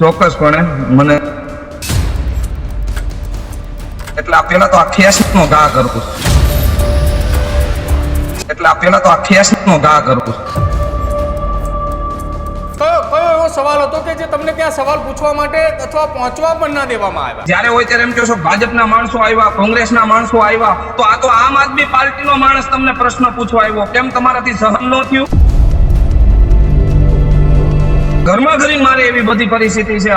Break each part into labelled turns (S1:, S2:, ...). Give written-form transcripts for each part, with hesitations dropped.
S1: ચોક્કસપણે મને એટલે પેલા તો આ 86 નો ઘા કરું છું. એટલે પેલા તો આ 86 નો ઘા કરું છું.
S2: કયો એવો સવાલ હતો કે જે તમને ત્યાં સવાલ પૂછવા માટે અથવા પહોંચવા પણ ના દેવામાં આવ્યા?
S1: જ્યારે હોય ત્યારે એમ કહો છો ભાજપના માણસો આવ્યા, કોંગ્રેસના માણસો આવ્યા, તો આ તો આમ આદમી પાર્ટીનો માણસ તમને પ્રશ્ન પૂછવા આવ્યો, કેમ તમારાથી સહન ન થયું? ઘરમાં ઘરી મારે એવી બધી પરિસ્થિતિ છે.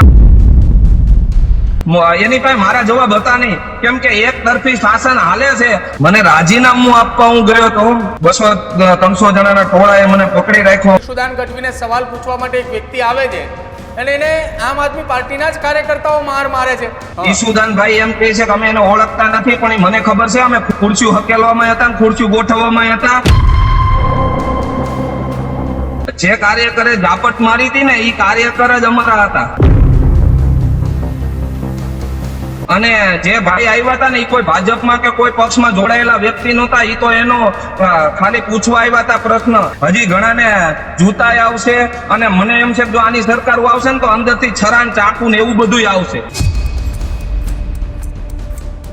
S1: એની પાસે મારા જવાબ હતા નહીં, કેમ કે એક તરફી શાસન હાલે છે. મને રાજીનામું આપવા હું ગયો તો 200-300 જણાના ટોળાએ મને પકડી રાખ્યો.
S2: ઈશુદાન ગઢવીને સવાલ પૂછવા માટે એક વ્યક્તિ આવે છે અને એને આમ આદમી પાર્ટીના જ કાર્યકર્તાઓ મારે છે.
S1: ઈશુદાનભાઈ એમ કહે છે કે અમે એને ઓળખતા નથી, પણ મને ખબર છે અમે ખુરશીઓ હકેલવામાં હતા, ખુરશીઓ ગોઠવવામાં હતા. જે કાર્યકરે ઝાપટ મારી હતી ને એ કાર્યકર જ અમારા હતા. અને જે ભાઈ આવ્યા હતા ને એ કોઈ ભાજપમાં કે કોઈ પક્ષમાં જોડાયેલા વ્યક્તિ નહોતા. એ તો એનો ખાલી પૂછવા આવ્યા હતા પ્રશ્ન. હજી ઘણાને જૂતાય આવશે અને મને એમ છે કે જો આની સરકાર આવશે ને તો અંદરથી છરાન ચાકુ ને એવું બધું આવશે.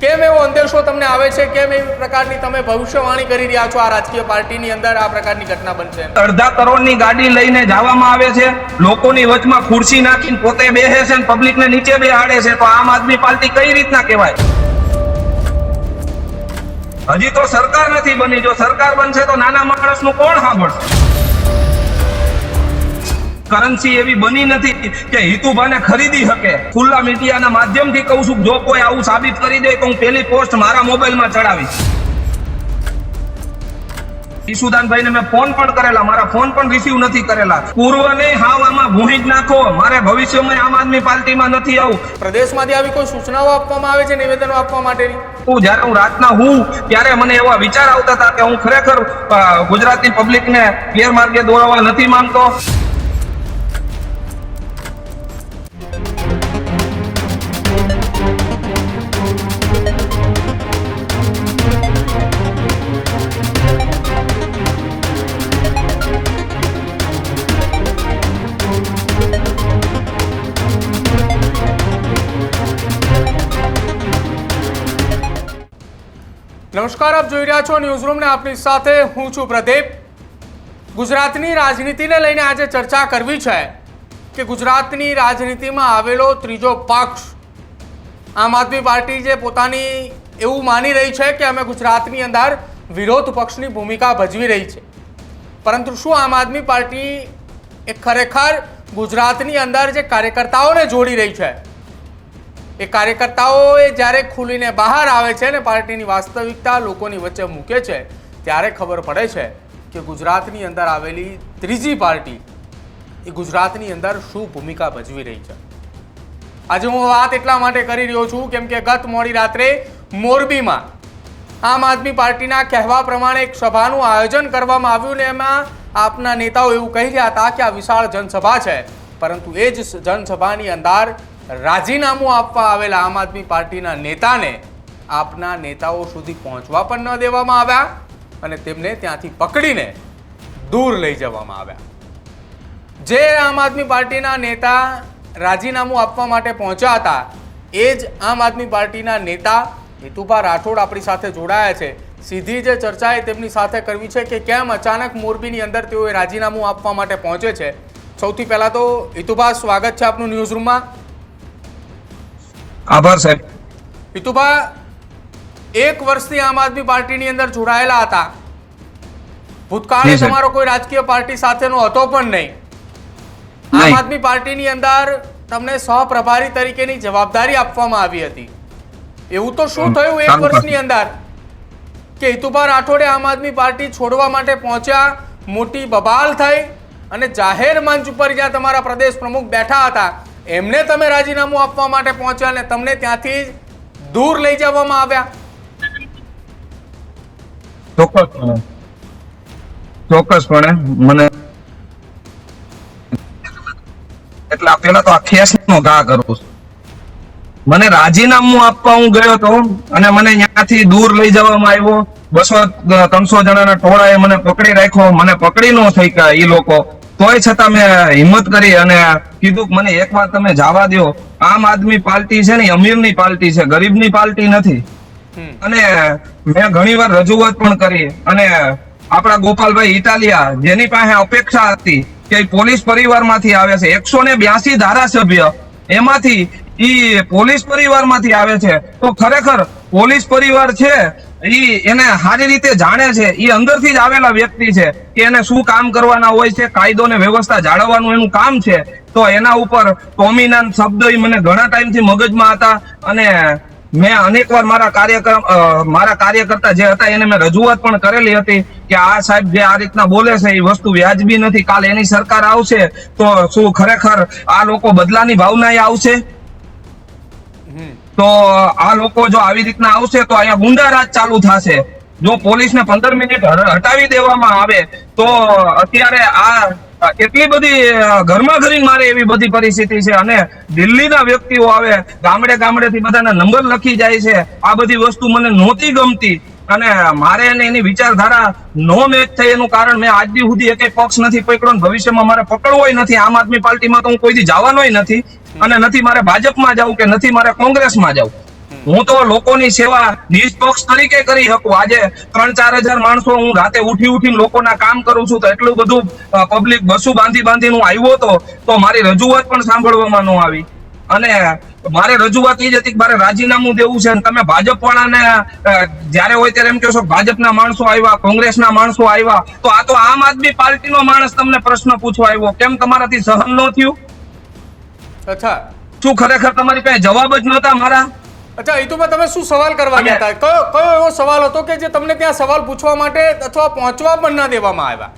S2: કેમ એવો અંદેશો તમને આવે છે? કેમ એવી પ્રકારની તમે ભવિષ્યવાણી કરી રહ્યા છો આ રાજકીય પાર્ટીની અંદર આ પ્રકારની ઘટના બનશે? 1.5
S1: કરોડની ગાડી લઈને જવામાં આવે છે, લોકોની વચમાં ખુરશી નાખીને પોતે બેસે છે અને પબ્લિકને નીચે બેહાડે છે. તો આમ આદમી પાર્ટી કઈ રીતના કહેવાય? હજી તો સરકાર નથી બની. જો સરકાર બનશે તો નાના માણસનું કોણ સાંભળશે? કરન્સી એવી બની નથી કે હિતુભાને ખરીદી શકે. ખુલ્લા મીડિયાના માધ્યમથી કહું છું, જો કોઈ આવું સાબિત કરી દે તો હું પેલી પોસ્ટ મારા મોબાઈલમાં ચડાવીશ. ઈશુદાનભાઈને મેં ફોન પણ કરેલા, મારા ફોન પણ રિસીવ નથી કરેલા. પૂર્વને હાવ આમાં ભૂંડી જ નાખો. મારે ભવિષ્યમાં આમ આદમી પાર્ટીમાં નથી આવું.
S2: પ્રદેશમાંથી આવી કોઈ સૂચનાઓ આપવામાં આવે છે નિવેદનો આપવા માટેની?
S1: જયારે હું રાતના ત્યારે મને એવા વિચાર આવતા હતા કે હું ખરેખર ગુજરાતની પબ્લિકને ગેરમાર્ગે દોરવા નથી માંગતો.
S2: નમસ્કાર, આપ જોઈ રહ્યા છો ન્યૂઝ રૂમ ને આપની સાથે હું છું પ્રદીપ. ગુજરાતની રાજનીતિને લઈને આજે ચર્ચા કરવી છે કે ગુજરાતની રાજનીતિમાં આવેલો ત્રીજો પક્ષ આમ આદમી પાર્ટી જે પોતાની એવું માની રહી છે કે અમે ગુજરાતની અંદર વિરોધ પક્ષની ભૂમિકા ભજવી રહી છે, પરંતુ શું આમ આદમી પાર્ટી એ ખરેખર ગુજરાતની અંદર જે કાર્યકર્તાઓને જોડી રહી છે, એ કાર્યકર્તાઓ જ્યારે ખુલીને બહાર આવે છે ને પાર્ટીની વાસ્તવિકતા લોકોની વચ્ચે મૂકે છે, ત્યારે ખબર પડે છે કે ગુજરાતની અંદર આવેલી ત્રીજી પાર્ટી એ ગુજરાતની અંદર શું ભૂમિકા ભજવી રહી છે. આજે હું વાત એટલા માટે કરી રહ્યો છું કેમ કે ગત મોડી રાત્રે મોરબીમાં આમ આદમી પાર્ટીના કહેવા પ્રમાણે એક સભાનું આયોજન કરવામાં આવ્યું ને એમાં આપના નેતાઓ એવું કહી રહ્યા હતા કે આ વિશાળ જનસભા છે, પરંતુ એ જ જનસભાની અંદર રાજીનામું આપવા આવેલા આમ આદમી પાર્ટીના નેતાને આપના નેતાઓ સુધી પહોંચવા પણ ન દેવામાં આવ્યા અને તેમને ત્યાંથી પકડીને દૂર લઈ જવામાં આવ્યા. જે આમ આદમી પાર્ટીના નેતા રાજીનામું આપવા માટે પહોંચ્યા હતા એ જ આમ આદમી પાર્ટીના નેતા હિતુભા રાઠોડ આપણી સાથે જોડાયા છે. સીધી જે ચર્ચા એ તેમની સાથે કરવી છે કે કેમ અચાનક મોરબીની અંદર તેઓએ રાજીનામું આપવા માટે પહોંચે છે. સૌથી પહેલા તો હિતુભા, સ્વાગત છે આપનું ન્યૂઝ રૂમમાં.
S1: આભાર સાહેબ.
S2: હિતુભા, 1 વર્ષથી આમ આદમી પાર્ટીની અંદર જોડાયેલા હતા. ભૂતકાળે તમારો કોઈ રાજકીય પાર્ટી સાથેનો હતો પણ નહીં. આમ આદમી પાર્ટીની અંદર તમને સહપ્રભારી તરીકેની જવાબદારી આપવામાં આવી હતી. એવું તો શું થયું 1 વર્ષની અંદર કે હિતુભા રાઠોડે આમ આદમી પાર્ટી છોડવા માટે પહોંચ્યા, મોટી બબાલ થઈ અને જાહેર મંચ ઉપર જ્યાં તમારા પ્રદેશ પ્રમુખ બેઠા હતા એમને તમે રાજીનામું આપવા માટે પહોંચ્યા અને તમને ત્યાંથી દૂર લઈ જવામાં આવ્યા?
S1: ચોક્કસપણે મને એટલે પેલા તો આ 86 નો ઘા કરું છું. મને રાજીનામું આપવા હું ગયો તો અને મને ત્યાંથી દૂર લઈ જવામાં આવ્યો. 200-300 જણાના ટોળાએ મને પકડી રાખ્યો. મને પકડી ન થઈ કે એ લોકો તોય છતાં મેં હિંમત કરી અને કીધું કે મને એકવાર તમે જવા દો. આમ આદમી પાર્ટી છે ને અમીરની પાર્ટી છે, ગરીબની પાર્ટી નથી. અને મેં ઘણી વાર રજૂઆત પણ કરી અને આપણા ગોપાલભાઈ ઇટાલિયા જેની પાસે અપેક્ષા હતી કે પોલીસ પરિવારમાંથી આવે છે, 182 ધારાસભ્ય એમાંથી ઈ પોલીસ પરિવારમાંથી આવે છે, તો ખરેખર પોલીસ પરિવાર છે ઈ એને સારી રીતે જાણે છે, ઈ અંદરથી જ આવેલા વ્યક્તિ છે કે એને શું કામ કરવાના હોય છે, કાયદો ને વ્યવસ્થા જાળવવાનું એનું કામ છે. તો એના ઉપર ડોમિનન્ટ શબ્દ ઈ મને ઘણા ટાઈમથી મગજમાં હતા અને મેં અનેકવાર મારા કાર્યકર્તા જે હતા એને મેં રજૂઆત પણ કરેલી હતી કે આ સાહેબ જે આ રીતના બોલે છે એ વસ્તુ વ્યાજબી નથી. કાલ એની સરકાર આવશે તો શું ખરેખર આ લોકો બદલાની ભાવનાએ આવશે? તો આ લોકો જો આવી રીતના આવશે તો અહીંયા ગુંડા રાજ ચાલુ થશે. જો પોલીસને 15 મિનિટ હટાવી દેવામાં આવે તો અત્યારે આ એટલી બધી ઘરમાં ઘરી મારે એવી બધી પરિસ્થિતિ છે. અને દિલ્હીના વ્યક્તિઓ આવે ગામડેથી બધાના નંબર લખી જાય છે. આ બધી વસ્તુ મને નહોતી ગમતી અને મારે એની વિચારધારા નો મેચ થઈ એનું કારણ મેં આજ સુધી એક પક્ષ નથી પકડ્યો અને ભવિષ્યમાં મારે પકડવોય નથી. આમ આદમી પાર્ટીમાં તો હું કોઈથી જવાનોય નથી અને નથી મારે ભાજપમાં જવું કે નથી મારે કોંગ્રેસમાં જવું. હું તો લોકોની સેવા નિષ્પક્ષ તરીકે કરી શકું. આજે 3-4 હજાર માણસો હું રાતે ઉઠીને લોકોના કામ કરું છું તો એટલું બધું પબ્લિક બસું બાંધીને હું આવ્યો તો મારી રજૂઆત પણ સાંભળવામાં ન આવી. અને મારે રજૂઆત એ જ હતી કે મારે રાજીનામું દેવું છે. તમે ભાજપ વાળાને જયારે હોય ત્યારે એમ કહો છો ભાજપના માણસો આવ્યા, કોંગ્રેસના માણસો આવ્યા, તો આ તો આમ આદમી પાર્ટીનો માણસ તમને પ્રશ્ન પૂછવા આવ્યો, કેમ તમારાથી સહન ન થયું?
S2: અચ્છા,
S1: શું ખરેખર તમારી પાસે જવાબ જ નહોતા મારા?
S2: અચ્છા, ઈતુભાઈ તમે શું સવાલ કરવા ગયા હતા? કયો એવો સવાલ હતો કે જે તમને ત્યાં સવાલ પૂછવા માટે અથવા પહોંચવા પણ ના દેવામાં આવ્યા?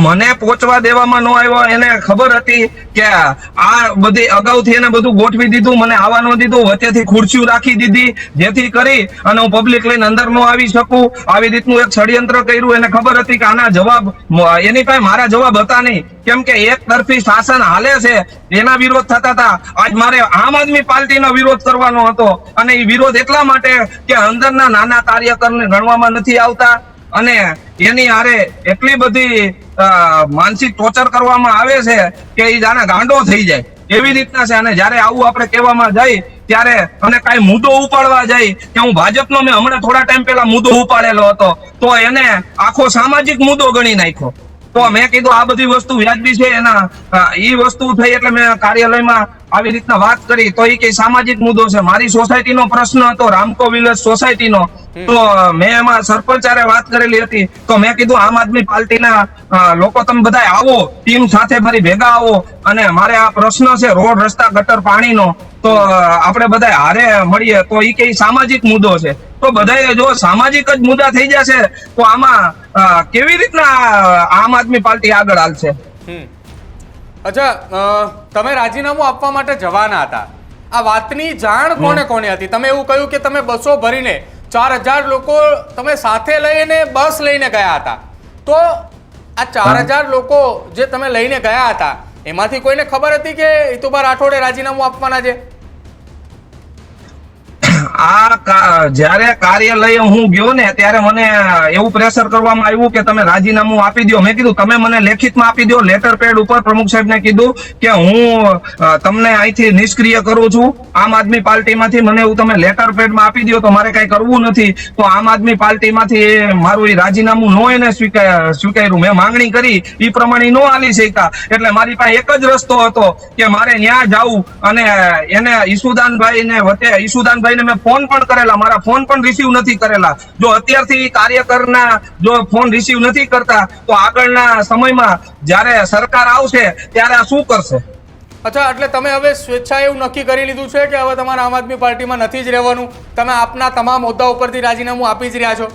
S1: મને પહોંચવા દેવામાં ન આવ્યો. એને ખબર હતી કે આ બધી અગાઉથી એને બધું ગોઠવી દીધું, મને આવવા ન દીધું, વચ્ચેથી ખુરશીઓ રાખી દીધી જેથી કરી અને હું પબ્લિક લઈને અંદર ન આવી શકું. આવી રીતનું એક ષડયંત્ર કર્યું. એને ખબર હતી કે આના જવાબ એની પાસે મારા જવાબ હતા નહીં, કેમ કે એક તરફી શાસન હાલે છે એના વિરોધ થતા હતા. આજ મારે આમ આદમી પાર્ટીનો વિરોધ કરવાનો હતો અને એ વિરોધ એટલા માટે કે અંદરના નાના કાર્યકરને ગણવામાં નથી આવતા અને એની હારે એટલી બધી માનસિક ટોર્ચર કરવામાં આવે છે કે એ જાણે ગાંડો થઈ જાય એવી રીતના છે. અને જયારે આવું આપણે કહેવામાં જાય ત્યારે અને કઈ મુદ્દો ઉપાડવા જાય કે હું ભાજપનો મેં હમણાં થોડા ટાઈમ પહેલા મુદ્દો ઉપાડેલો હતો તો એને આખો સામાજિક મુદ્દો ગણી નાખ્યો. તો મેં કીધું આ બધી વસ્તુ વ્યાજબી છે. એના એ વસ્તુ થઈ એટલે મેં કાર્યાલયમાં આવી રીતના વાત કરી તો એ કઈ સામાજિક મુદ્દો છે. મારી સોસાયટીનો પ્રશ્ન હતો, રામકો વિલેજ સોસાયટીનો, તો મેં એમાં સરપંચારે વાત કરેલી હતી. તો મેં કીધું આમ આદમી પાર્ટીના લોકો તમે બધા આવો, ટીમ સાથે મારી ભેગા આવો અને મારે આ પ્રશ્ન છે રોડ, રસ્તા, ગટર, પાણીનો, તો આપણે બધા હારે મળીએ. તો એ કઈ સામાજિક મુદ્દો છે. તો બધાએ જો સામાજિક જ મુદ્દા થઈ જશે તો આમાં કેવી રીતના આમ આદમી પાર્ટી આગળ હાલશે?
S2: અચ્છા, તમે રાજીનામું આપવા માટે જવાના હતા. આ વાતની જાણ કોને હતી? તમે એવું કહ્યું કે તમે બસો ભરીને 4000 લોકો તમે સાથે લઈને બસ લઈને ગયા હતા. તો આ 4000 લોકો જે તમે લઈને ગયા હતા એમાંથી કોઈને ખબર હતી કે ઈતુભા રાઠોડે રાજીનામું આપવાના છે?
S1: જયારે કાર્યાલય હું ગયો ને ત્યારે મને એવું પ્રેશર કરવામાં આવ્યું કે તમે રાજીનામું આપી દો. મેં કીધું તમે મને લેખિતમાં આપી દો. લેટર પેડ ઉપર પ્રમુખ સાહેબને કીધું કે હું તમને અહીંથી નિષ્ક્રિય કરું છું આમ આદમી પાર્ટીમાંથી. મને એવું તમે લેટર પેડમાં આપી દો તો મારે કઈ કરવું નથી. તો આમ આદમી પાર્ટીમાંથી મારું એ રાજીનામું નો એને સ્વીકાર્યું. મેં માંગણી કરી એ પ્રમાણે નો આલી શક્યા. એટલે મારી પાસે એક જ રસ્તો હતો કે મારે ન્યા જવું અને એને ઈશુદાનભાઈ ને મેં ફોન પણ કરેલા, મારા ફોન પણ રિસીવ નથી કરેલા. જો અત્યારથી કાર્યકરના જો ફોન રિસીવ નથી કરતા તો આગળના સમયમાં જ્યારે સરકાર આવશે ત્યારે આ શું કરશે?
S2: અચ્છા, એટલે તમે હવે સ્વેચ્છાએ એવું નક્કી કરી લીધું છે કે હવે તમારે આમ આદમી પાર્ટીમાં નથી જ રહેવાનું, તમે આપના તમામ હોદ્દા ઉપરથી રાજીનામું આપી જ રહ્યા છો?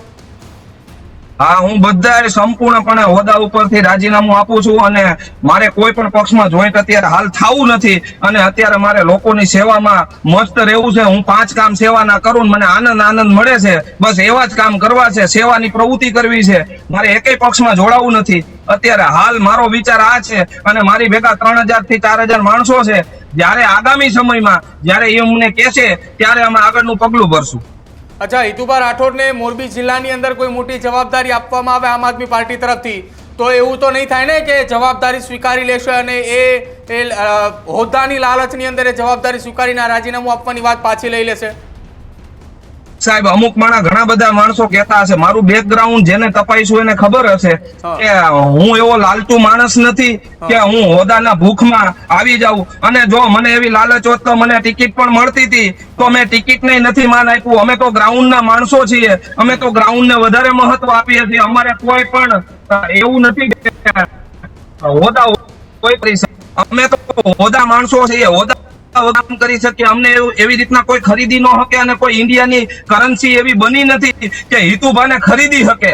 S1: હા, હું બધા સંપૂર્ણપણે હોદ્દા ઉપરથી રાજીનામું આપું છું અને મારે કોઈ પણ પક્ષમાં જોઈન્ટ અત્યારે હાલ થવું નથી. અને અત્યારે મારે લોકોની સેવામાં મસ્ત રહેવું છે. હું 5 કામ સેવાના કરું, મને આનંદ મળે છે. બસ એવા જ કામ કરવા છે, સેવાની પ્રવૃત્તિ કરવી છે. મારે એકેય પક્ષમાં જોડાવું નથી. અત્યારે હાલ મારો વિચાર આ છે અને મારી ભેગા 3000 થી 4000 માણસો છે. જયારે આગામી સમયમાં જયારે એ અમને કહેશે ત્યારે અમે આગળનું પગલું ભરશું.
S2: અચ્છા, ઈતુભા રાઠોડને મોરબી જિલ્લાની અંદર કોઈ મોટી જવાબદારી આપવામાં આવે આમ આદમી પાર્ટી તરફથી તો એવું તો નહીં થાય ને કે જવાબદારી સ્વીકારી લેશે અને એ હોદ્દાની લાલચની અંદર એ જવાબદારી સ્વીકારીને આ રાજીનામું આપવાની વાત પાછી લઈ લેશે?
S1: સાહેબ, અમુક ઘણા બધા માણસો કહેતા હશે, મારું બેકગ્રાઉન્ડ જેને તપાઈશું એને ખબર હશે કે હું એવો લાલચુ માણસ નથી કે હું હોદ્દાના ભૂખમાં આવી જાઉં. અને જો મને એવી લાલચ હોત તો મને ટિકિટ પણ મળતી હતી તો મેં ટિકિટ ને નથી માન આપ્યું. અમે તો ગ્રાઉન્ડના માણસો છીએ, અમે તો ગ્રાઉન્ડને વધારે મહત્વ આપીએ છીએ. અમારે કોઈ પણ એવું નથી કે હોદ્દા કોઈ કરી શકે. અમે તો હોદ્દા માણસો છીએ, હોદ્દા કામ કરી શકીએ. અમને એવી રીતના કોઈ ખરીદી ન શકે અને કોઈ ઇન્ડિયાની કરન્સી એવી બની નથી કે હિતુભાને ખરીદી શકે.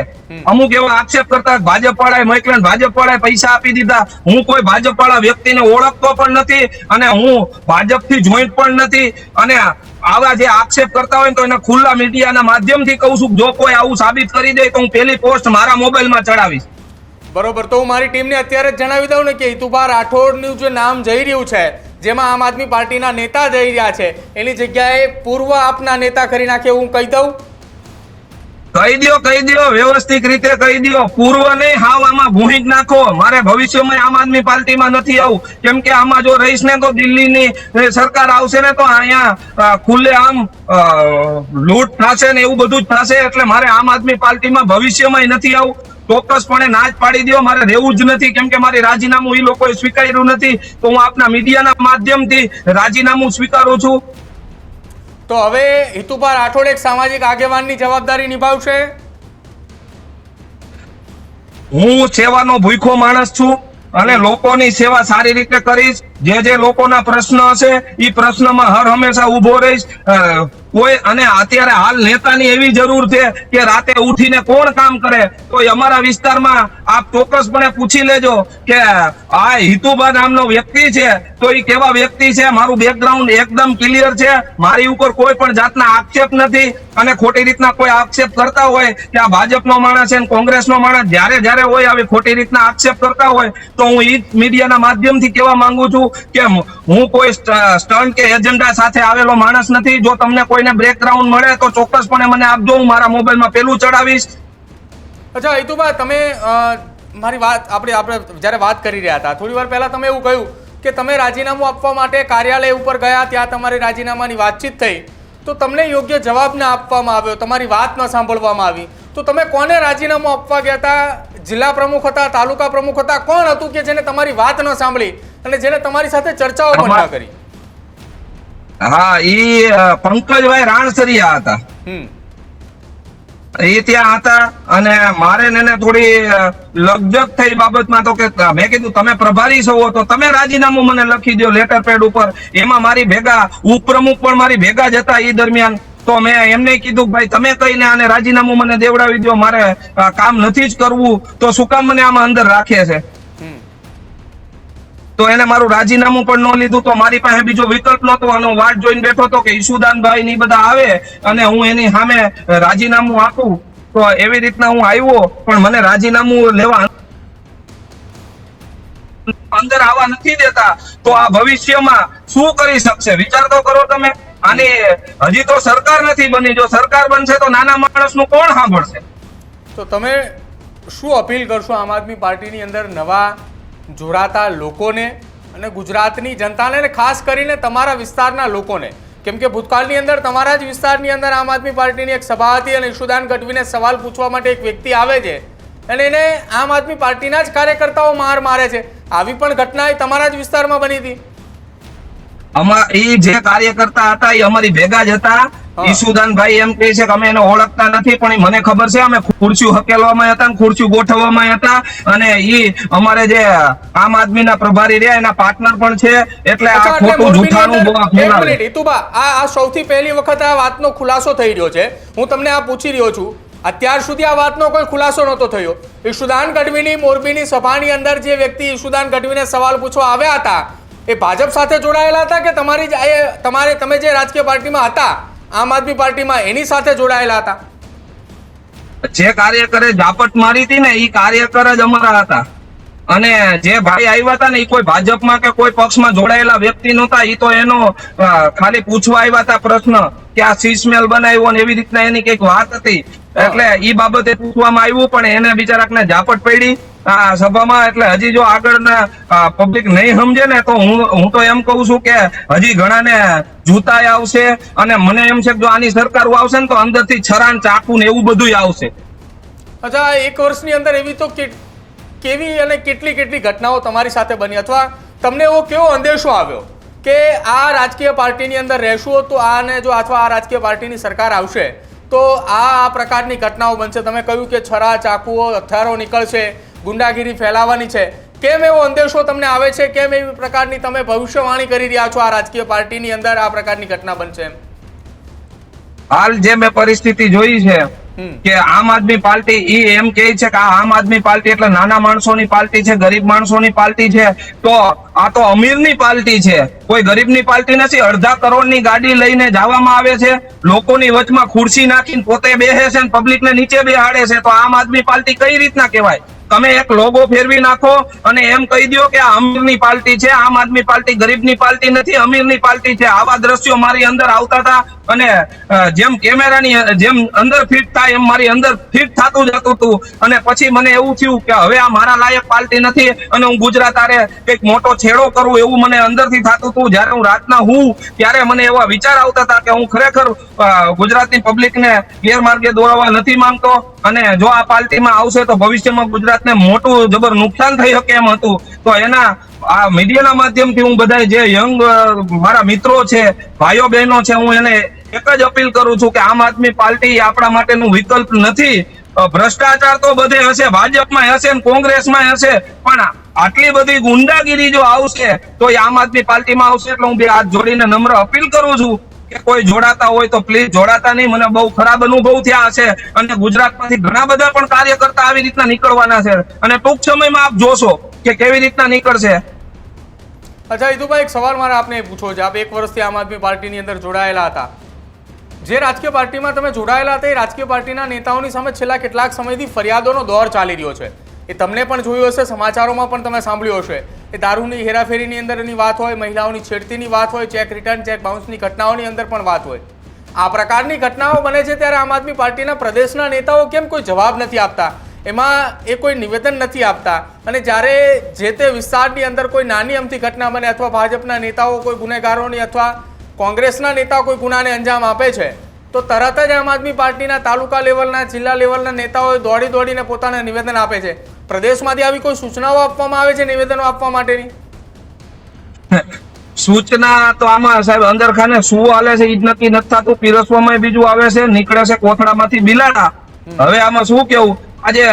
S1: અમુક એવા આક્ષેપ કરતા ભાજપ વાળાએ મોકલ્યા, ભાજપ વાળાએ પૈસા આપી દીધા. હું કોઈ ભાજપ વાળા વ્યક્તિને ઓળખતો પણ નથી અને હું ભાજપથી જોઈન્ટ પણ નથી. અને આવા જે આક્ષેપ કરતા હોય તો એને ખુલ્લા મીડિયાના માધ્યમથી કહું છું, જો કોઈ આવું સાબિત કરી દે તો હું પેલી પોસ્ટ મારા મોબાઈલમાં ચડાવીશ.
S2: બરોબર, તો હું મારી ટીમને અત્યારે જ જણાવી દઉં ને કે હિતુભા રાઠોડનું જે નામ જઈ રહ્યું છે, જેમાં આમ આદમી પાર્ટીના નેતા જઈ રહ્યા છે, એની જગ્યાએ પૂર્વ આપના નેતા કરી નાખે એવું કહી દઉં?
S1: કહી દો, વ્યવસ્થિત રીતે કહી દો. પૂર્વ નહીં, હાવ આમાં ભૂંહી જ નાખો. મારે ભવિષ્યમાં આમ આદમી પાર્ટીમાં નથી આવું, કેમ કે આમાં જો રહીશ ને તો દિલ્હીની સરકાર આવશે ને તો અહીંયા ખુલ્લે આમ લૂંટ થશે ને એવું બધું જ થશે. એટલે મારે આમ આદમી પાર્ટીમાં ભવિષ્યમાં નથી આવું. ચોક્કસપણે ના જ પાડી દો, મારે રહેવું જ નથી, કેમ કે મારી રાજીનામું એ લોકોએ સ્વીકાર્યું નથી. તો હું આપના મીડિયાના માધ્યમથી રાજીનામું સ્વીકારું છું.
S2: તો હવે હિતુભા રાઠોડ એક સામાજિક આગેવાનની જવાબદારી નિભાવશે?
S1: હું સેવાનો ભૂખો માણસ છું અને લોકોની સેવા સારી રીતે કરીશ. જે લોકોના પ્રશ્ન હશે એ પ્રશ્નમાં હર હંમેશા ઉભો રહીશ. કોઈ અને અત્યારે હાલ નેતાની એવી જરૂર છે કે રાતે ઉઠીને કોણ કામ કરે, તો અમારા વિસ્તારમાં આપ ચોક્કસપણે પૂછી લેજો કે આ હિતુભા નામનો વ્યક્તિ છે તો એ કેવા વ્યક્તિ છે. મારું બેકગ્રાઉન્ડ એકદમ ક્લિયર છે, મારી ઉપર કોઈ પણ જાતના આક્ષેપ નથી. અને ખોટી રીતના કોઈ આક્ષેપ કરતા હોય કે આ ભાજપનો માણસ છે કોંગ્રેસનો માણસ, જ્યારે હોય આવી ખોટી રીતના આક્ષેપ કરતા હોય તો હું એ મીડિયાના માધ્યમથી કહેવા માંગુ છું કે હું કોઈ સ્ટન્ટ કે એજન્ડા સાથે આવેલો માણસ નથી. જો તમને કોઈને બ્રેકગ્રાઉન્ડ મળે તો ચોક્કસપણે મને આપજો, હું મારા મોબાઈલમાં પેલું ચડાવીશ.
S2: અચ્છા હિતુભા, તમે મારી વાત આપણે જ્યારે વાત કરી રહ્યા હતા થોડી વાર પહેલા તમે એવું કહ્યું કે તમે રાજીનામું આપવા માટે કાર્યાલય ઉપર ગયા, ત્યાં તમારી રાજીનામાની વાતચીત થઈ, તો તમને યોગ્ય જવાબ ના આપવામાં આવ્યો, તમારી વાત ન સાંભળવામાં આવી, તો તમે કોને રાજીનામું આપવા ગયા હતા? જિલ્લા પ્રમુખ હતા, તાલુકા પ્રમુખ હતા, કોણ હતું કે જેને તમારી વાત ન સાંભળી અને જેને તમારી સાથે ચર્ચાઓ પણ ના કરી?
S1: હા, ઈ પંકજભાઈ રાણસરિયા હતા. એ ત્યાં હતા અને મારે એને થોડી લગજગ થઈ બાબતમાં. તો કે મેં કીધું તમે પ્રભારી છો તો તમે રાજીનામું મને લખી દો લેટર પેડ ઉપર. એમાં મારી ભેગા ઉપપ્રમુખ પણ મારી ભેગા જ હતા એ દરમિયાન. તો મેં એમને કીધું ભાઈ તમે કહીને આને રાજીનામું મને દેવડાવી દો, મારે કામ નથી જ કરવું, તો શું કામ મને આમાં અંદર રાખે છે? તો એને મારું રાજીનામું પણ ન લીધું. તો મારી પાસે બીજો વિકલ્પ નહોતો અને વાટ જોઈને બેઠો હતો કે ઈશુદાનભાઈ ની બધા આવે અને હું એની સામે રાજીનામું આપું. તો એવી રીતના હું આવ્યો, પણ મને રાજીનામું લેવા અંદર આવવા નથી દેતા. તો આ ભવિષ્યમાં શું કરી શકશે વિચાર તો કરો તમે. અને હજી તો સરકાર નથી બની, જો સરકાર બનશે તો નાના માણસનું કોણ સાંભળશે?
S2: તો તમે શું અપીલ કરશો આમ આદમી પાર્ટીની અંદર નવા જોડાતા લોકોને અને ગુજરાતની જનતાને, અને ખાસ કરીને તમારા વિસ્તારના લોકોને? કેમ કે ભૂતકાળની અંદર તમારા જ વિસ્તારની અંદર આમ આદમી પાર્ટીની એક સભા હતી અને ઈશુદાન ગઢવીને સવાલ પૂછવા માટે એક વ્યક્તિ આવે છે અને એને આમ આદમી પાર્ટીના જ કાર્યકર્તાઓ માર મારે છે. આવી પણ ઘટના એ તમારા જ વિસ્તારમાં બની હતી?
S1: એ જે કાર્યકર્તા હતા એ અમારી ભેગા જ હતા. ઈશુદાનભાઈ એમ કહે છે કે અમે એને ઓળખતા નથી, પણ મને ખબર છે અમે ખુરશીઓ હકેલવામાં હતા ને ખુરશીઓ ગોઠવવામાં હતા. અને એ અમારે જે આમ આદમીના પ્રભારી રહ્યા એના પાર્ટનર પણ છે. એટલે આ ખોટું જૂઠાનું ફેલાવે.
S2: હિતુભા, આ સૌથી પહેલી વખત આ વાતનો ખુલાસો થઈ રહ્યો છે. હું તમને આ પૂછી રહ્યો છું, અત્યાર સુધી આ વાતનો કોઈ ખુલાસો નહોતો થયો. ઈશુદાન ગઢવીની મોરબીની સભાની અંદર જે વ્યક્તિ ઈશુદાન ગઢવીને સવાલ પૂછવા આવ્યા હતા એ ભાજપ સાથે જોડાયેલા હતા કે તમે જે રાજકીય પાર્ટીમાં હતા આમ આદમી પાર્ટીમાં એની સાથે જોડાયેલા હતા?
S1: જે કાર્યકરે ઝાપટ મારી હતી ને એ કાર્યકર જ અમારા હતા. અને જે ભાઈ આવ્યા હતા ને એ કોઈ ભાજપમાં કે કોઈ પક્ષમાં જોડાયેલા વ્યક્તિ નહોતા. એ તો એનો ખાલી પૂછવા આવ્યા હતા પ્રશ્ન કે આ સીસમેલ બનાવ્યો ને એવી રીતના એની કઈક વાત હતી. એટલે એ બાબતે પૂછવામાં આવ્યું, પણ એને બિચારાને ઝાપટ પડી આ સભામાં, એટલે હજી જો આગળના પબ્લિક નહીં સમજે ને તો હું તો એમ કહું છું કે હજી ઘણાને જૂતાય આવશે, અને મને એમ છે કે જો આની સરકાર આવશે ને તો અંદરથી છરાન ચાકુ ને એવું બધું આવશે.
S2: અચ્છા, એક વર્ષની અંદર એવી તો કેવી અને કેટલી ઘટનાઓ તમારી સાથે બની, અથવા તમને એવો કેવો અંદેશો આવ્યો કે આ રાજકીય પાર્ટીની અંદર રહેશું તો આને જો અથવા આ રાજકીય પાર્ટીની સરકાર આવશે તો આ પ્રકારની ઘટનાઓ બનશે? તમે કહ્યું કે છરા ચાકુઓ હથિયારો નીકળશે, ગુંડાગીરી ફેલાવાની છે. કેમ એવો અંદેશો તમને આવે છે? કેમ એવી પ્રકારની તમે ભવિષ્યવાણી કરી રહ્યા છો આ રાજકીય પાર્ટીની અંદર આ પ્રકારની ઘટના બનશે?
S1: હાલ જે મેં પરિસ્થિતિ જોઈ છે કે આમ આદમી પાર્ટી ઈ એમ કહે છે કે આ આમ આદમી પાર્ટી એટલે નાના માણસોની પાર્ટી છે, ગરીબ માણસોની પાર્ટી છે. તો આ તો અમીરની પાર્ટી છે, કોઈ ગરીબની પાર્ટી નથી. અડધા કરોડની ગાડી લઈને જવામાં આવે છે, લોકોની વચમાં ખુરશી નાખીને પોતે બેસે છે, પબ્લિકને નીચે બેહાડે છે. તો આમ આદમી પાર્ટી કઈ રીતના કહેવાય? તમે એક લોગો ફેરવી નાખો અને એમ કહી દો કે આ અમીરની પાર્ટી છે. આમ આદમી પાર્ટી ગરીબની પાર્ટી નથી, અમીરની પાર્ટી છે. આવા દ્રશ્યો મારી અંદર આવતા હતા, અને જેમ કેમેરાની જેમ અંદર ફિટ થાય એમ મારી અંદર ફિટ થતું જતું હતું. અને પછી મને એવું થયું કે હવે આ મારા લાયક પાર્ટી નથી, અને હું ગુજરાત આરે કંઈક મોટો છેડો કરું એવું મને અંદરથી થતું હતું. જયારે હું રાતના ત્યારે મને એવા વિચાર આવતા હતા કે હું ખરેખર ગુજરાતની પબ્લિકને ગેરમાર્ગે દોરવા નથી માંગતો, અને જો આ પાર્ટીમાં આવશે તો ભવિષ્યમાં ગુજરાતને મોટું જબર નુકસાન થઈ શકે એમ હતું. તો એના આ મીડિયાના માધ્યમથી હું બધા જે યંગ મારા મિત્રો છે, ભાઈઓ બહેનો છે, હું એને એક જ અપીલ કરું છું કે આમ આદમી પાર્ટી આપણા માટેનું વિકલ્પ નથી. ભ્રષ્ટાચાર તો બધે હશે, ભાજપમાં હશે, કોંગ્રેસમાં હશે, પણ આટલી બધી ગુંડાગીરી જો આવશે તો એ આમ આદમી પાર્ટીમાં આવશે. એટલે હું બે હાથ જોડીને નમ્ર અપીલ કરું છું કે કોઈ જોડાતા હોય તો પ્લીઝ જોડાતા નહીં. મને બહુ ખરાબ અનુભવ થયા હશે, અને ગુજરાતમાંથી ઘણા બધા પણ કાર્યકર્તા આવી રીતના નીકળવાના છે, અને ટૂંક સમયમાં આપ જોશો કે કેવી રીતના નીકળશે.
S2: અચ્છા હિતુભાઈ, એક સવાલ મારે આપને પૂછવો છે. આપ એક વર્ષથી આમ આદમી પાર્ટીની અંદર જોડાયેલા હતા. જે રાજકીય પાર્ટીમાં તમે જોડાયેલા હતા એ રાજકીય પાર્ટીના નેતાઓની સામે છેલ્લા કેટલાક સમયથી ફરિયાદોનો દોર ચાલી રહ્યો છે. એ તમને પણ જોયું હશે, સમાચારોમાં પણ તમે સાંભળ્યું હશે. એ દારૂની હેરાફેરીની અંદરની વાત હોય, મહિલાઓની છેડતીની વાત હોય, ચેક રિટર્ન ચેક બાઉન્સની ઘટનાઓની અંદર પણ વાત હોય. આ પ્રકારની ઘટનાઓ બને છે ત્યારે આમ આદમી પાર્ટીના પ્રદેશના નેતાઓ કેમ કોઈ જવાબ નથી આપતા? એમાં એ કોઈ નિવેદન નથી આપતા, અને જ્યારે જે તે વિસ્તારની અંદર કોઈ નાની અમથી ઘટના બને અથવા ભાજપના નેતાઓ કોઈ ગુનેગારોની અથવા કોંગ્રેસના નેતાઓ કોઈ ગુનાને અંજામ આપે છે તો તરત જ આમ આદમી પાર્ટીના તાલુકા લેવલના, જિલ્લા લેવલના નેતાઓ દોડીને પોતાને નિવેદન આપે છે. પ્રદેશમાંથી આવી કોઈ સૂચનાઓ આપવામાં આવે છે નિવેદનો આપવા માટેની?
S1: સૂચના તો આમાં સાહેબ અંદર ખાને શું હાલે છે એ જ નક્કી નથી થતું. પીરસવામાં બીજું આવે છે, નીકળે છે કોથળામાંથી બિલાડા. હવે આમાં શું કેવું? આજે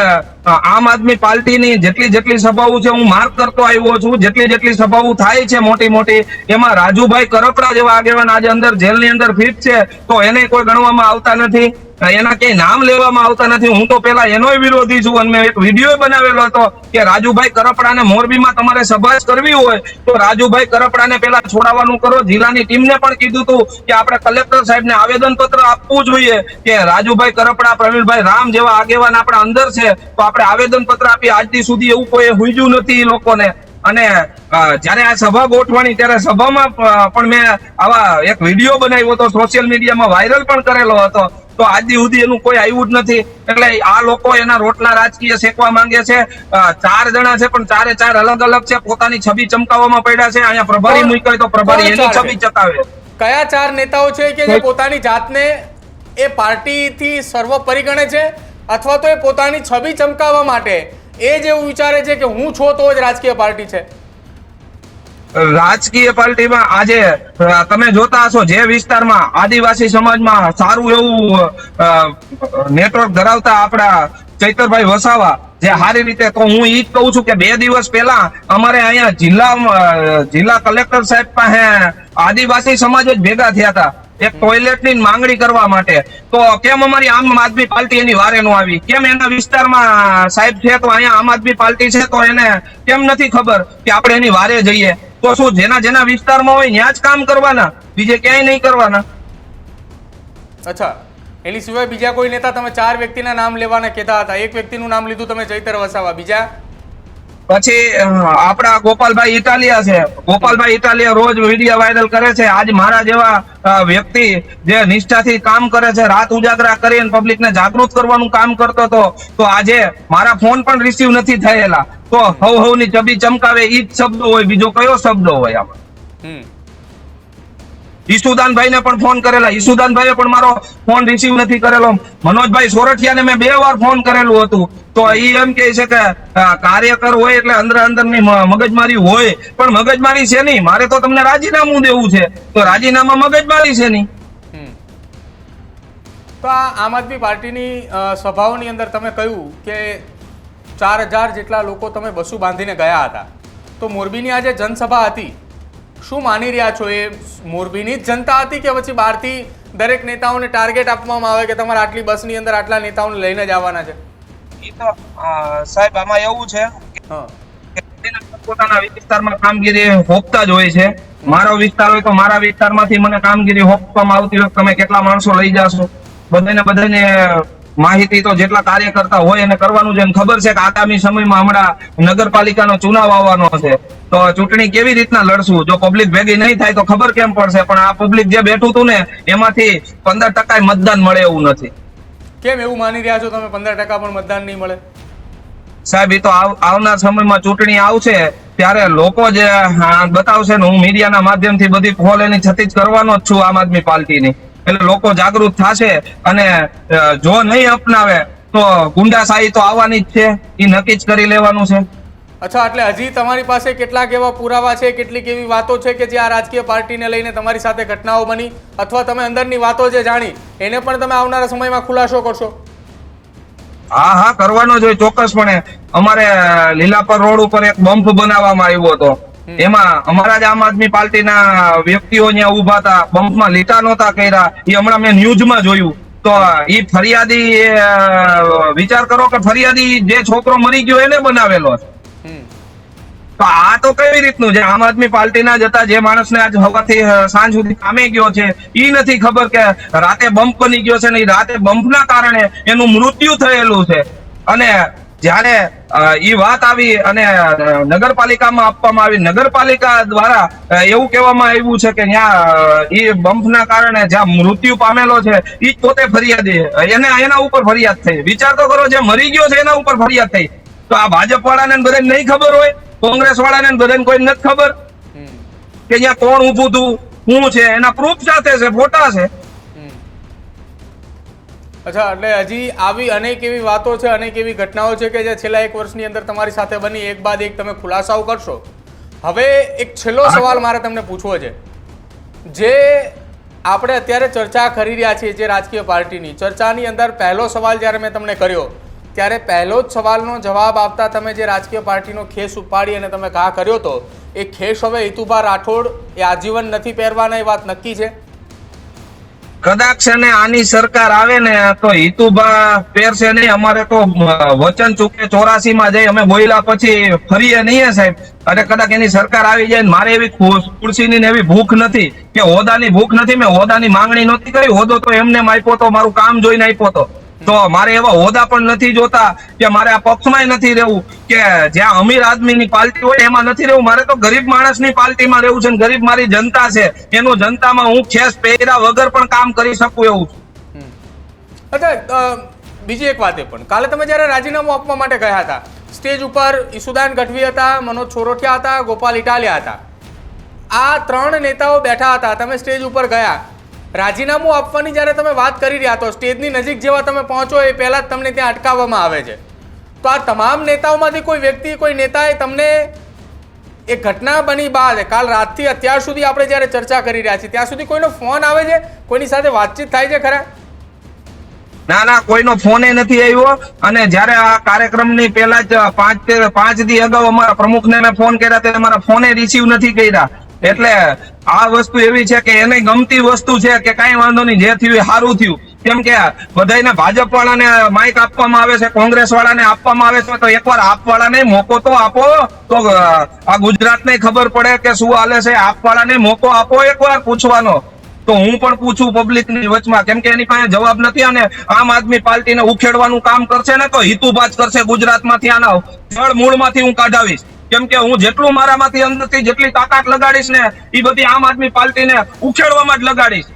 S1: આમ આદમી પાર્ટીની જેટલી સભાઓ છે હું માર્ક કરતો આવ્યો છું, જેટલી સભાઓ થાય છે મોટી મોટી, એમાં રાજુભાઈ કરપડા જેવા આગેવાન આજે અંદર જેલની અંદર ફિટ છે, તો એને કોઈ ગણવામાં આવતા નથી, એના ક્યાંય નામ લેવામાં આવતા નથી. હું તો પેલા એનોય વિરોધી છું, અને મેં એક વિડીયો બનાવેલો હતો કે રાજુભાઈ કરપડાને મોરબીમાં તમારે સભા કરવી હોય તો રાજુભાઈ કરપડાને પેલા છોડાવવાનું કરો. જિલ્લાની ટીમને પણ કીધું હતું કે આપણે કલેક્ટર સાહેબને આવેદન પત્ર આપવું જોઈએ કે રાજુભાઈ કરપડા, પ્રવીણભાઈ રામ જેવા આગેવાન આપણા અંદર છે તો આપણે આવેદન પત્ર આપીએ. આજથી સુધી એવું કોઈ હુંજ્યું નથી એ લોકોને. અને જયારે આ સભા ગોઠવાની ત્યારે સભામાં પણ મેં આવા એક વિડીયો બનાવ્યો હતો, સોશિયલ મીડિયામાં વાયરલ પણ કરેલો હતો, તો આજ સુધી એનું કોઈ આવ્યું જ નથી. એટલે આ લોકો એના રોટલા રાજકીય શેકવા માંગે છે. 4 જણા છે પણ ચારે ચાર અલગ અલગ છે, પોતાની છબી ચમકાવવામાં પડ્યા છે. અહીંયા પ્રભારી મૂક્યો તો પ્રભારી એની છબી ચકાવે.
S2: કયા 4 નેતાઓ છે કે જે પોતાની જાતને એ પાર્ટીથી સર્વોપરી ગણે છે, અથવા તો એ પોતાની છબી ચમકાવવા માટે એ જ એવું વિચારે છે કે હું છો તો જ રાજકીય પાર્ટી છે? રાજકીય
S1: પાર્ટીમાં આજે તમે જોતા હશો જે વિસ્તારમાં આદિવાસી સમાજમાં સારું એવું નેટવર્ક ધરાવતા આપણા ચૈતરભાઈ વસાવા જે સારી રીતે, તો હું ઈ જ કહું છું કે 2 દિવસ પહેલા અમારે અહીંયા જિલ્લા કલેક્ટર સાહેબ પાસે આદિવાસી સમાજ જ ભેગા થયા હતા એક ટોયલેટની માંગણી કરવા માટે. તો કેમ અમારી આમ આદમી પાર્ટી એની વારે નો આવી? કેમ એના વિસ્તારમાં સાહેબ છે તો અહીંયા આમ આદમી પાર્ટી છે તો એને કેમ નથી ખબર કે આપણે એની વારે જઈએ? તો શું જેના વિસ્તારમાં હોય ત્યાં જ કામ કરવાના, બીજે ક્યાંય નહીં કરવાના?
S2: અચ્છા, એની સિવાય બીજા કોઈ નેતા? તમે 4 વ્યક્તિના નામ લેવાના કહેતા હતા, એક વ્યક્તિનું નામ લીધું તમે, ચૈતર વસાવા. બીજા
S1: પછી આપણા ગોપાલભાઈ ઇટાલિયા છે. ગોપાલભાઈ ઇટાલિયા રોજ વિડીયો વાયરલ કરે છે. આજ મારા જેવા વ્યક્તિ જે નિષ્ઠાથી કામ કરે છે, રાત ઉજાગરા કરીને પબ્લિકને જાગૃત કરવાનું કામ કરતો હતો, તો આજે મારા ફોન પણ રિસીવ નથી થયેલા. તો હવની ચબી ચમકાવે ઈ જ શબ્દો હોય, બીજો કયો શબ્દ હોય આમાં? ઈસુદાનભાઈ ને પણ ફોન કરેલા, ઈસુદાનભાઈએ પણ મારો ફોન રિસીવ નથી કરેલો. મનોજભાઈ સોરઠિયાને મેં 2 વાર ફોન કરેલું હતું, તો ઈ એમ કહે છે કે કાર્યકર હોય એટલે અંદર ની મગજમારી હોય. પણ મગજમારી છે નહીં, મારે તો તમને રાજીનામું દેવું છે, તો રાજીનામા મગજમારી છે નહીં.
S2: તો આ આમ આદમી પાર્ટીની સભાઓની અંદર તમે કહ્યું કે 4000 જેટલા લોકો તમે બસું બાંધીને ગયા હતા, તો મોરબીની આ જે જનસભા હતી, શું માની રહ્યા છો? એ મોરબીની જ જનતા હતી કે પછી બહારથી દરેક નેતાઓને ટાર્ગેટ આપવામાં આવે કે તમારે આટલી બસની અંદર આટલા નેતાઓને લઈને જ આવવાના છે?
S1: એ તો સાહેબ આમાં એવું છે કે પોતાના વિસ્તારમાં કામગીરી હોપતા જ હોય છે. મારો વિસ્તાર હોય તો મારા વિસ્તારમાંથી મને કામગીરી હોપવામાં આવતી હોય, તમે કેટલા માણસો લઈ જાશો? બધાને માહિતી તો જેટલા કાર્યકર્તા હોય એને કરવાનું છે. ખબર છે કે આગામી સમયમાં હમણાં નગરપાલિકાનો ચુનાવ આવવાનો છે, તો ચૂંટણી કેવી રીતના લડશું? જો પબ્લિક ભેગી નહીં થાય તો ખબર કેમ પડશે? પણ આ પબ્લિક જે બેઠું હતું ને એમાંથી 15% મતદાન મળે એવું નથી.
S2: કેમ એવું માની રહ્યા છો તમે 15% પણ મતદાન નહીં મળે?
S1: સાહેબ, એ તો આવનાર સમયમાં ચૂંટણી આવશે ત્યારે લોકો જે બતાવશે ને, હું મીડિયાના માધ્યમથી બધી પોલ એની છતી જ કરવાનો જ છું આમ આદમી પાર્ટીની. એટલે લોકો જાગૃત થશે, અને જો નહીં અપનાવે તો ગુંડાશાહી તો આવવાની જ છે, એ નક્કી જ કરી લેવાનું છે.
S2: અચ્છા, એટલે હજી તમારી પાસે કેટલાક એવા પુરાવા છે, કેટલીક એવી વાતો છે કે જે આ રાજકીય પાર્ટીને લઈને તમારી સાથે ઘટનાઓ બની, અથવા તમે અંદરની વાતો જે જાણી એને પણ તમે આવનારા સમયમાં ખુલાસો કરશો?
S1: હા, કરવાનો જ હોય, ચોક્કસપણે. અમારે લીલાપર રોડ ઉપર એક બમ્પ બનાવવામાં આવ્યો હતો, એમાં અમારા જ આમ આદમી પાર્ટીના વ્યક્તિઓ ત્યાં ઉભા હતા, બમ્પમાં લીટા નહોતા કર્યા. એ હમણાં મેં ન્યૂઝમાં જોયું. તો એ ફરિયાદી, વિચાર કરો કે ફરિયાદી જે છોકરો મરી ગયો એને બનાવેલો છે. તો આ તો કેવી રીતનું છે? આમ આદમી પાર્ટીના જ હતા, જે માણસને આજ સવારથી સાંજ સુધી કામે ગયો છે, ઈ નથી ખબર કે રાતે બમ્પ બની ગયો છે ને રાતે બમ્પના કારણે એનું મૃત્યુ થયેલું છે. અને જ્યારે ઈ વાત આવી અને નગરપાલિકામાં આપવામાં આવી, નગરપાલિકા દ્વારા એવું કહેવામાં આવ્યું છે કે ત્યાં ઈ બમ્પના કારણે જ્યાં મૃત્યુ પામેલો છે ઈ પોતે ફરિયાદી, એના ઉપર ફરિયાદ થઈ. વિચાર તો કરો, જે મરી ગયો છે એના ઉપર ફરિયાદ થઈ. તો આ ભાજપ વાળાને બધાને નહીં ખબર હોય, કોંગ્રેસ વાળાને બધાને કોઈ નથી ખબર કે અહીંયા કોણ ઊભું હતું, શું છે? એના પ્રૂફ સાથે છે, ફોટા છે.
S2: અચ્છા, એટલે હજી આવી અનેક એવી વાતો છે, અનેક એવી ઘટનાઓ છે કે જે છેલ્લા 1 વર્ષની અંદર તમારી સાથે બની, એક બાદ એક તમે ખુલાસાઓ કરશો. હવે એક છેલ્લો સવાલ મારે તમને પૂછવો છે. જે આપણે અત્યારે ચર્ચા કરી રહ્યા છીએ, જે રાજકીય પાર્ટીની ચર્ચાની અંદર પહેલો સવાલ જ્યારે મેં તમને કર્યો, ત્યારે પહેલો જ સવાલનો જવાબ આપતા તમે જે રાજકીય પાર્ટીનો ખેસ ઉપાડી અને તમે ઘા કર્યો હતો, એ ખેસ હવે હિતુભા રાઠોડ એ આજીવન નથી પહેરવાના, એ વાત નક્કી છે?
S1: કદાચ છે ને આની સરકાર આવે ને તો હિતુભા પહેરશે નહીં. અમારે તો વચન ચૂકે 84 માં જઈ અમે બોલ્યા પછી ફરીએ નહીં સાહેબ. અને કદાચ એની સરકાર આવી જાય, મારે એવી ખુરશીની ને એવી ભૂખ નથી કે હોદાની ભૂખ નથી. મેં હોદાની માંગણી નહોતી કરી, હોદો તો એમને આપ્યો તો, મારું કામ જોઈને આપ્યો તો. તો મારે એવા હોદા પણ નથી જોતા કે મારે આ પક્ષમાં નથી રહેવું, કે જ્યાં અમીર આદમીની પાર્ટી હોય એમાં નથી રહેવું. મારે તો ગરીબ માણસની પાર્ટીમાં રહેવું છે. ગરીબ મારી જનતા છે, એનું જનતામાં હું ખેસ પહેર્યા વગર પણ કામ કરી શકું એવું.
S2: અચ્છા, બીજી એક વાત એ પણ, કાલે તમે જ્યારે રાજીનામું આપવા માટે ગયા હતા, સ્ટેજ ઉપર ઈસુદાન ગઢવી હતા, મનોજ સોરઠિયા હતા, ગોપાલ ઇટાલિયા હતા, આ 3 નેતાઓ બેઠા હતા. તમે સ્ટેજ ઉપર ગયા, રાજીનામું આપવાની જ્યારે તમે વાત કરી રહ્યા તો સ્ટેજની નજીક જેવા તમે પહોંચો એ પહેલાં જ તમને ત્યાં અટકાવવામાં આવે છે. તો આ તમામ નેતાઓમાંથી કોઈ વ્યક્તિ, કોઈ નેતાએ તમને એ ઘટના બની બાદ કાલ રાતથી અત્યાર સુધી આપણે જ્યારે ચર્ચા કરી રહ્યા છીએ ત્યાં સુધી કોઈનો ફોન આવે છે, કોઈની સાથે વાતચીત થાય છે ખરા?
S1: ના, કોઈનો ફોન નથી આવ્યો. અને જયારે આ કાર્યક્રમની પહેલા જ 5 દી અગાઉ અમારા પ્રમુખને મેં ફોન કર્યા, ત્યારે મારા ફોને રિસીવ નથી કર્યા. એટલે આ વસ્તુ એવી છે કે એને ગમતી વસ્તુ છે કે કઈ વાંધો નહીં, જે થયું એ સારું થયું. કેમ કે બધાને ભાજપ વાળાને માઇક આપવામાં આવે છે, કોંગ્રેસ વાળાને આપવામાં આવે છે, તો એકવાર આપ વાળાને મોકો તો આપો, તો આ ગુજરાતને ખબર પડે કે શું હાલે છે. આપ વાળાને મોકો આપો એકવાર પૂછવાનો. તો હું પણ પૂછું પબ્લિકની વચમાં, કેમ કે એની પાસે જવાબ નથી. અને આમ આદમી પાર્ટીને ઉખેડવાનું કામ કરશે ને તો હિતુબાજ કરશે. ગુજરાતમાંથી આના જળ મૂળમાંથી હું કાઢાવીશ. કેમ કે હું જેટલું મારામાંથી અંદરથી જેટલી તાકાત લગાડીશ ને એ બધી આમ આદમી પાર્ટીને ઉખેડવામાં જ લગાડીશ.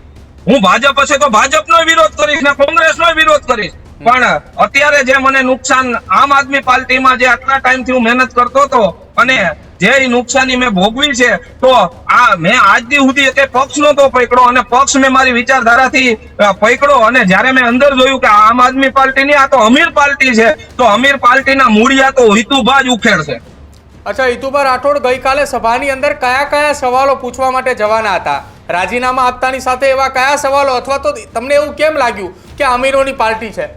S1: હું ભાજપ હશે તો ભાજપનો વિરોધ કરીશ ને કોંગ્રેસનો વિરોધ કરીશ. પણ અત્યારે જે મને નુકસાન આમ આદમી પાર્ટીમાં જે આટલા ટાઈમથી હું મહેનત કરતો હતો અને જે નુકસાની મેં ભોગવી છે, તો આ મેં આજ દી સુધી એક પક્ષ નતો પકડ્યો અને પક્ષ મેં મારી વિચારધારાથી પકડ્યો. અને જયારે મેં અંદર જોયું કે આમ આદમી પાર્ટી ની આ તો અમીર પાર્ટી છે, તો અમીર પાર્ટીના મૂળિયા તો હિતુભા જ ઉખેડશે.
S2: અચ્છા, હિતુભા રાઠોડ ગઈકાલે સભાની અંદર કયા કયા સવાલો પૂછવા માટે જવાના હતા? રાજીનામા આપતાની સાથે એવા કયા સવાલો, અથવા તો તમને એવું કેમ લાગ્યું કે અમીરોની પાર્ટી છે?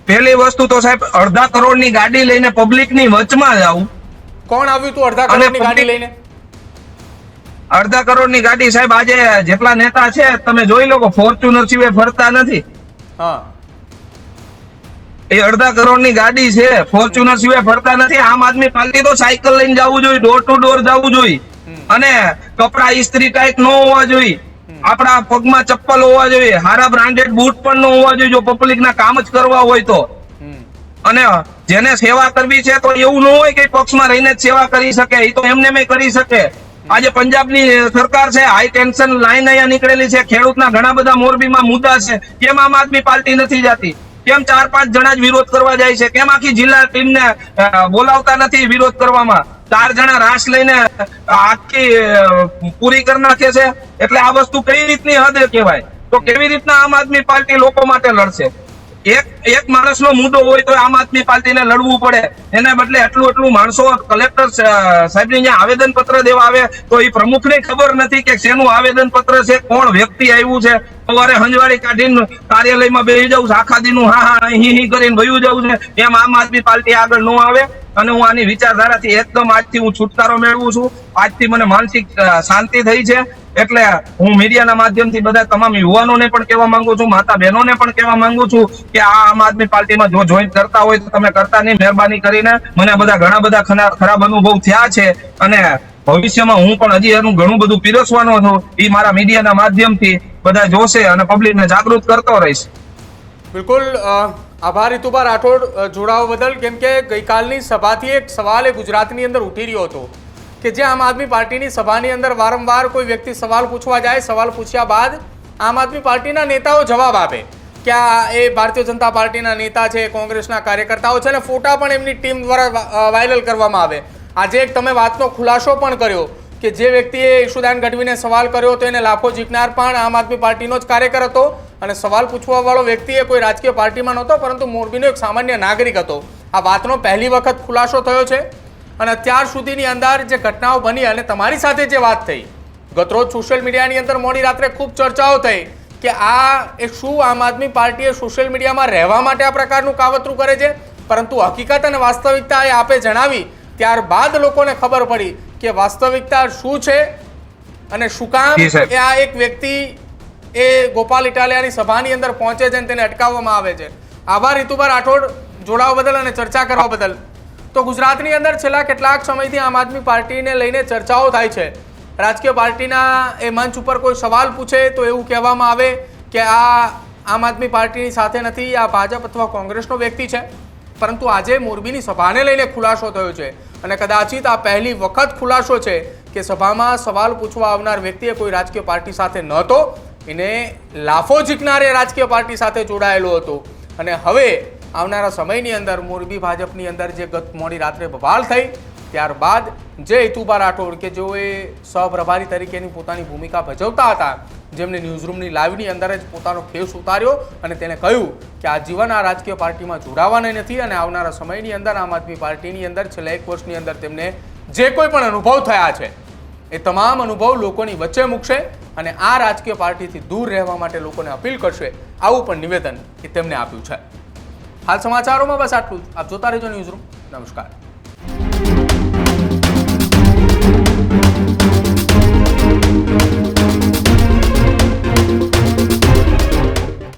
S1: પહેલી વસ્તુ તો સાહેબ, 1.5 કરોડની ગાડી લઈને પબ્લિકની વચમાં જાવું.
S2: કોણ આવ્યું તું 1.5 કરોડની ગાડી લઈને?
S1: 1.5 કરોડની ગાડી સાહેબ, આજે જેટલા નેતા છે તમે જોઈ લો કે ફોર્ચ્યુનર સિવાય ફરતા નથી.
S2: હા,
S1: એ 1.5 કરોડની ગાડી છે, ફોર્ચ્યુનર સિવાય ફરતા નથી. આમ આદમી પાર્ટી તો સાયકલ લઈને જવું જોઈએ, ડોર ટુ ડોર જવું જોઈએ. અને કપડા ઇસ્ત્રી ટાઈટ ન હોવા જોઈએ, આપણા પગમાં ચપ્પલ હોવા જોઈએ, હારા બ્રાન્ડેડ બૂટ પણ ન હોવા જોઈએ જો પબ્લિક ના કામ જ કરવા હોય તો. અને જેને સેવા કરવી છે તો એવું ન હોય કે પક્ષમાં રહીને જ સેવા કરી શકે, એ તો એમને મેં કરી શકે. આજે પંજાબની સરકાર છે, હાઈ ટેન્શન લાઈન અહીંયા નીકળેલી છે, ખેડૂતના ઘણા બધા મોરબીમાં મુદ્દા છે. કેમ આમ આદમી પાર્ટી નથી જતી? કેમ 4-5 જણા જ વિરોધ કરવા જાય છે? કેમ આખી જિલ્લા ટીમને બોલાવતા નથી વિરોધ કરવામાં? 4 જણા રાસ લઈને આખી પૂરી કરી નાખે છે. એટલે આ વસ્તુ કઈ રીતની હદ કહેવાય? તો કેવી રીતના આમ આદમી પાર્ટી લોકો માટે લડશે? એક માણસનો મુદ્દો હોય તો આમ આદમી પાર્ટીને લડવું પડે. એને બદલે એટલું માણસો કલેક્ટર સાહેબને અહીંયા આવેદન પત્ર દેવા આવે તો એ પ્રમુખને ખબર નથી કે શેનું આવેદન પત્ર છે, કોણ વ્યક્તિ આવ્યું છે. સવારે હંજવાળી કાઢીને કાર્યાલયમાં બેસી જવું, આખા દીનું હા હી કરીને વયું જવું છે. એમ આમ આદમી પાર્ટી આગળ ન આવે. અને હું આની વિચારધારાથી એકદમ આજથી હું છુટકારો મેળવું છું. આજથી મને માનસિક શાંતિ થઈ છે. એટલે હું મીડિયાના માધ્યમથી બધા તમામ યુવાનોને પણ કહેવા માંગુ છું, માતા બહેનોને પણ કહેવા માંગુ છું કે આ આમ આદમી પાર્ટીમાં જો જોઈન કરતા હોય તો તમે કરતા નહીં. મહેરબાની કરીને મને ઘણા બધા ખરાબ અનુભવ થયા છે અને ભવિષ્યમાં હું પણ હજી એનું ઘણું બધું પીરસવાનો છું. એ મારા મીડિયાના માધ્યમથી બધા જોશે અને પબ્લિકને જાગૃત કરતો રહીશ.
S2: બિલકુલ, આભાર હિતુભા રાઠોડ જોડાવા બદલ. કેમ કે ગઈકાલની સભાથી એક સવાલ એ ગુજરાતની અંદર ઉઠી રહ્યો હતો કે જે આમ આદમી પાર્ટીની સભાની અંદર વારંવાર કોઈ વ્યક્તિ સવાલ પૂછવા જાય, સવાલ પૂછ્યા બાદ આમ આદમી પાર્ટીના નેતાઓ જવાબ આપે કે આ એ ભારતીય જનતા પાર્ટીના નેતા છે, કોંગ્રેસના કાર્યકર્તાઓ છે, અને ફોટા પણ એમની ટીમ દ્વારા વાયરલ કરવામાં આવે. આજે એક તમે વાતનો ખુલાસો પણ કર્યો કે જે વ્યક્તિએ ઈશુદાન ગઢવીને સવાલ કર્યો હતો એને લાફો ઝીકનાર પણ આમ આદમી પાર્ટીનો જ કાર્યકર હતો. અને સવાલ પૂછવાવાળો વ્યક્તિ એ કોઈ રાજકીય પાર્ટીમાં નહોતો, પરંતુ મોરબીનો એક સામાન્ય નાગરિક હતો. આ વાતનો પહેલી વખત ખુલાસો થયો છે. અને અત્યાર સુધીની અંદર જે ઘટનાઓ બની અને તમારી સાથે જે વાત થઈ, ગતરોજ સોશિયલ મીડિયાની અંદર મોડી રાત્રે ખૂબ ચર્ચાઓ થઈ કે આ એ શું આમ આદમી પાર્ટીએ સોશિયલ મીડિયામાં રહેવા માટે આ પ્રકારનું કાવતરું કરે છે. પરંતુ હકીકત અને વાસ્તવિકતા એ આપે જણાવી ત્યારબાદ લોકોને ખબર પડી કે વાસ્તવિકતા શું છે અને શું કામ એ આ એક વ્યક્તિ એ ગોપાલ ઇટાલિયાની સભાની અંદર પહોંચે છે અને તેને અટકાવવામાં આવે છે. આભાર હિતુભા રાઠોડ જોડાવા બદલ અને ચર્ચા કરવા બદલ. તો ગુજરાતની અંદર છેલ્લા કેટલાક સમયથી આમ આદમી પાર્ટીને લઈને ચર્ચાઓ થાય છે. રાજકીય પાર્ટીના એ મંચ ઉપર કોઈ સવાલ પૂછે તો એવું કહેવામાં આવે કે આ આમ આદમી પાર્ટીની સાથે નથી, આ ભાજપ અથવા કોંગ્રેસનો વ્યક્તિ છે. પરંતુ આજે મોરબીની સભાને લઈને ખુલાસો થયો છે અને કદાચિત આ પહેલી વખત ખુલાસો છે કે સભામાં સવાલ પૂછવા આવનાર વ્યક્તિએ કોઈ રાજકીય પાર્ટી સાથે નહોતો, એને લાફો ઝીકનારે રાજકીય પાર્ટી સાથે જોડાયેલો હતો. અને હવે આવનારા સમયની અંદર મોરબી ભાજપની અંદર જે ગત મોડી રાત્રે બવાલ થઈ ત્યારબાદ જે હિતુભા રાઠોડ કે જેઓએ સહપ્રભારી તરીકેની પોતાની ભૂમિકા ભજવતા હતા, જેમને ન્યૂઝરૂમની લાઈવની અંદર જ પોતાનો ખેસ ઉતાર્યો અને તેને કહ્યું કે આજીવન આ રાજકીય પાર્ટીમાં જોડાવાના નથી અને આવનારા સમયની અંદર આમ આદમી પાર્ટીની અંદર છેલ્લા 1 વર્ષની અંદર તેમને જે કોઈ પણ અનુભવ થયા છે એ તમામ અનુભવ લોકોની વચ્ચે મૂકશે અને આ રાજકીય પાર્ટીથી દૂર રહેવા માટે લોકોને અપીલ કરશે. આવું પણ નિવેદન એ તેમને આપ્યું છે. હાલ સમાચારોમાં બસ આટલું જ. આપ જોતા રહેજો ન્યૂઝરૂમ. નમસ્કાર.